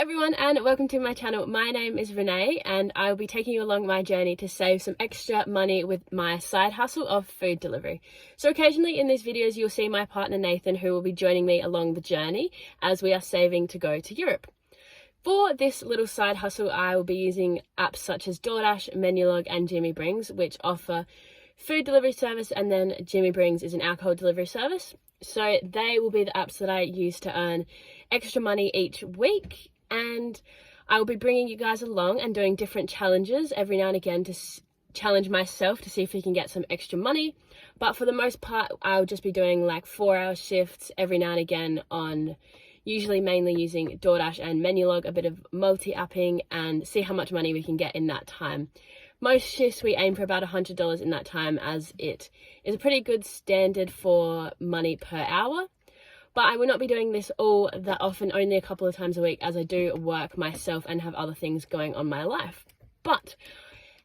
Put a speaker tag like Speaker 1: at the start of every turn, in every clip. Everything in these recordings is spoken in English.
Speaker 1: everyone and welcome to my channel. My name is Renee and I will be taking you along my journey to save some extra money with my side hustle of food delivery. So occasionally in these videos you'll see my partner Nathan, who will be joining me along the journey as we are saving to go to Europe. For this little side hustle I will be using apps such as DoorDash, Menulog and Jimmy Brings, which offer food delivery service, and then Jimmy Brings is an alcohol delivery service. So they will be the apps that I use to earn extra money each week, and I will be bringing you guys along and doing different challenges every now and again to challenge myself to see if we can get some extra money. But for the most part I'll just be doing like 4-hour shifts every now and again on usually mainly using DoorDash and Menulog, a bit of multi-apping, and see how much money we can get in that time. Most shifts we aim for about $100 in that time, as it is a pretty good standard for money per hour. But I will not be doing this all that often, only a couple of times a week, as I do work myself and have other things going on in my life. But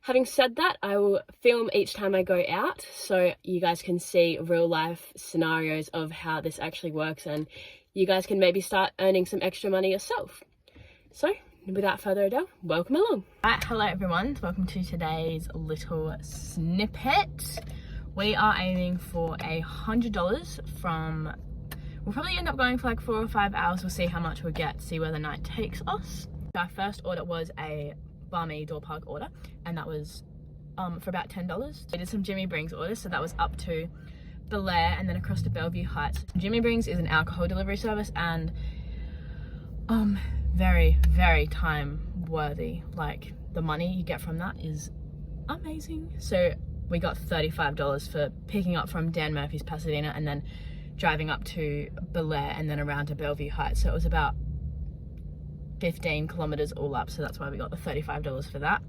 Speaker 1: having said that, I will film each time I go out so you guys can see real life scenarios of how this actually works, and you guys can maybe start earning some extra money yourself. So without further ado, welcome along. Right, hello everyone, welcome to today's little snippet. We are aiming for $100 from, we'll probably end up going for like 4 or 5 hours. We'll see how much we'll get, see where the night takes us. Our first order was a barmy door park order, and that was for about $10. We did some Jimmy Brings orders, so that was up to Belair and then across to Bellevue Heights. Jimmy Brings is an alcohol delivery service, and very time worthy. Like, the money you get from that is amazing. So we got $35 for picking up from Dan Murphy's Pasadena and then driving up to Belair and then around to Bellevue Heights. So it was about 15 kilometers all up, so that's why we got the $35 for that.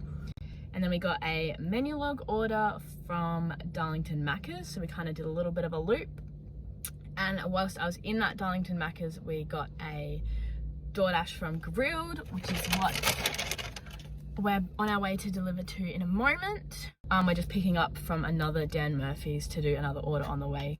Speaker 1: And then we got a Menulog order from Darlington Macca's, so we kind of did a little bit of a loop. And whilst I was in that Darlington Macca's, we got a DoorDash from Grilled, which is what we're on our way to deliver to in a moment. We're just picking up from another Dan Murphy's to do another order on the way.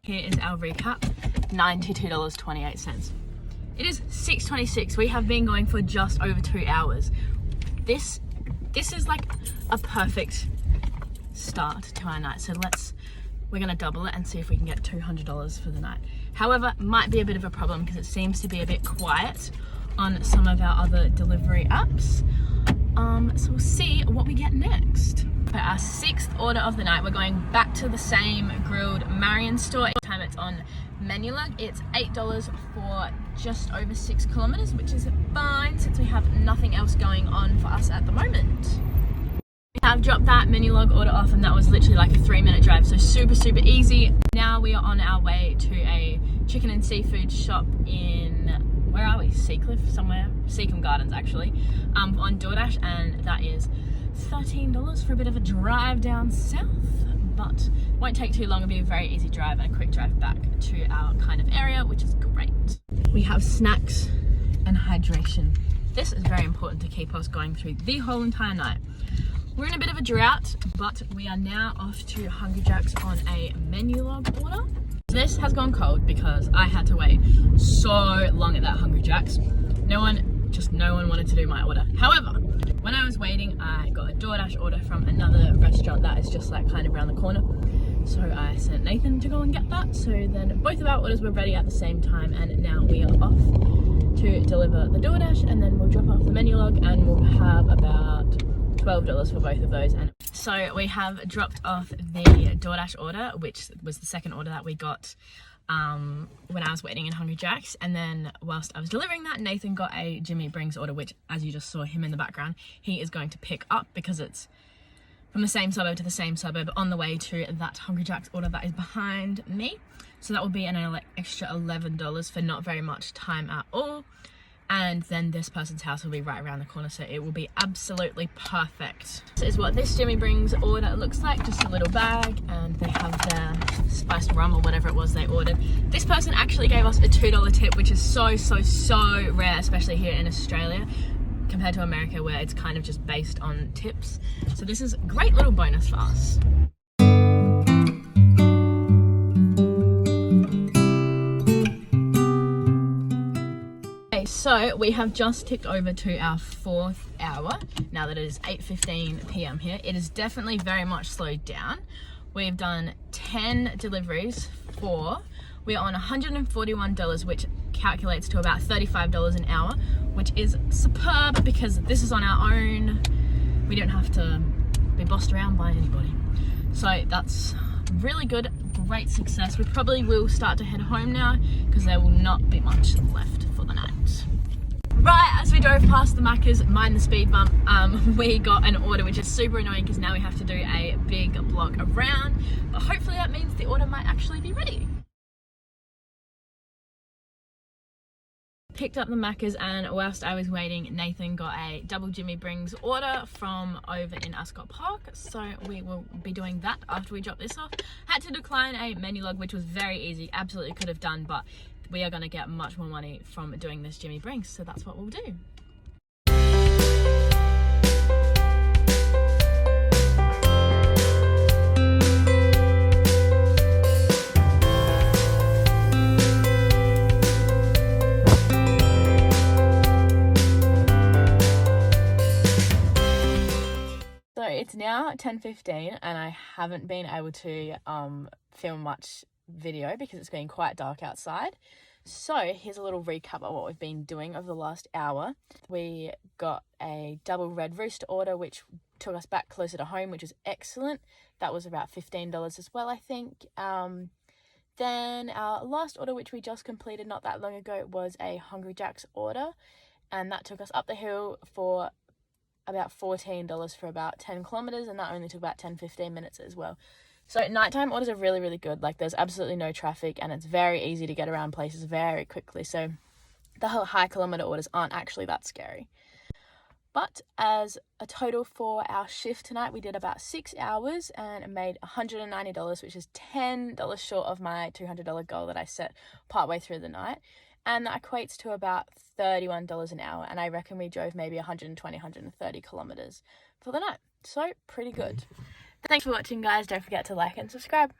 Speaker 1: Here is our recap, $92.28. It is 6:26. We have been going for just over 2 hours. This is like a perfect start to our night. So we're gonna double it and see if we can get $200 for the night. However, might be a bit of a problem because it seems to be a bit quiet on some of our other delivery apps. So we'll see what we get next. For our 6th order of the night, we're going back to the same Grilled Marion store. This time it's on Menulog. It's $8 for just over 6 kilometers, which is fine since we have nothing else going on for us at the moment. We have dropped that Menulog order off, and that was literally like a 3-minute drive, so super easy. Now we are on our way to a chicken and seafood shop in, where are we? Seacliff somewhere? Seacombe Gardens actually, on DoorDash, and that is $13 for a bit of a drive down south, but won't take too long. It'll be a very easy drive and a quick drive back to our kind of area, which is great. We have snacks and hydration. This is very important to keep us going through the whole entire night. We're in a bit of a drought, but we are now off to Hungry Jack's on a Menulog order. This has gone cold because I had to wait so long at that Hungry Jack's. No one wanted to do my order. However, when I was waiting, I got a DoorDash order from another restaurant that is just like kind of around the corner. So I sent Nathan to go and get that. So then both of our orders were ready at the same time, and now we are off to deliver the DoorDash, and then we'll drop off the Menulog, and we'll have about $12 for both of those. And so we have dropped off the DoorDash order, which was the second order that we got when I was waiting in Hungry Jack's, and then whilst I was delivering that, Nathan got a Jimmy Brings order, which, as you just saw him in the background, he is going to pick up because it's from the same suburb to the same suburb on the way to that Hungry Jack's order that is behind me. So that will be an extra $11 for not very much time at all. and then this person's house will be right around the corner, so it will be absolutely perfect. This is what this Jimmy Brings order looks like, just a little bag, and they have their spiced rum or whatever it was they ordered. This person actually gave us a $2 tip, which is so rare, especially here in Australia compared to America, where it's kind of just based on tips. So this is a great little bonus for us. So we have just ticked over to our 4th hour, now that it is 8:15 p.m. here. It is definitely very much slowed down. We've done 10 deliveries we're on $141, which calculates to about $35 an hour, which is superb because this is on our own. We don't have to be bossed around by anybody. So that's really good, great success. We probably will start to head home now because there will not be much left for the night. Right, as we drove past the Macca's, mind the speed bump, we got an order, which is super annoying because now we have to do a big block around, but hopefully that means the order might actually be ready. Picked up the Macca's, and whilst I was waiting, Nathan got a double Jimmy Brings order from over in Ascot Park, so we will be doing that after we drop this off. Had to decline a menu log, which was very easy, absolutely could have done, but we are going to get much more money from doing this Jimmy Brings, so that's what we'll do. So it's now 10:15 and I haven't been able to film much video because it's been quite dark outside. So here's a little recap of what we've been doing over the last hour. We got a double red rooster order, which took us back closer to home, which was excellent. That was about $15 as well, I think. Then our last order, which we just completed not that long ago, was a Hungry Jack's order, and that took us up the hill for about $14 for about 10 kilometers, and that only took about 10-15 minutes as well. So nighttime orders are really good. Like, there's absolutely no traffic and it's very easy to get around places very quickly, so the whole high kilometer orders aren't actually that scary. But as a total for our shift tonight, we did about 6 hours and made $190, which is $10 short of my $200 goal that I set partway through the night, and that equates to about $31 an hour, and I reckon we drove maybe 120-130 kilometers for the night, so pretty good. Thanks for watching, guys. Don't forget to like and subscribe.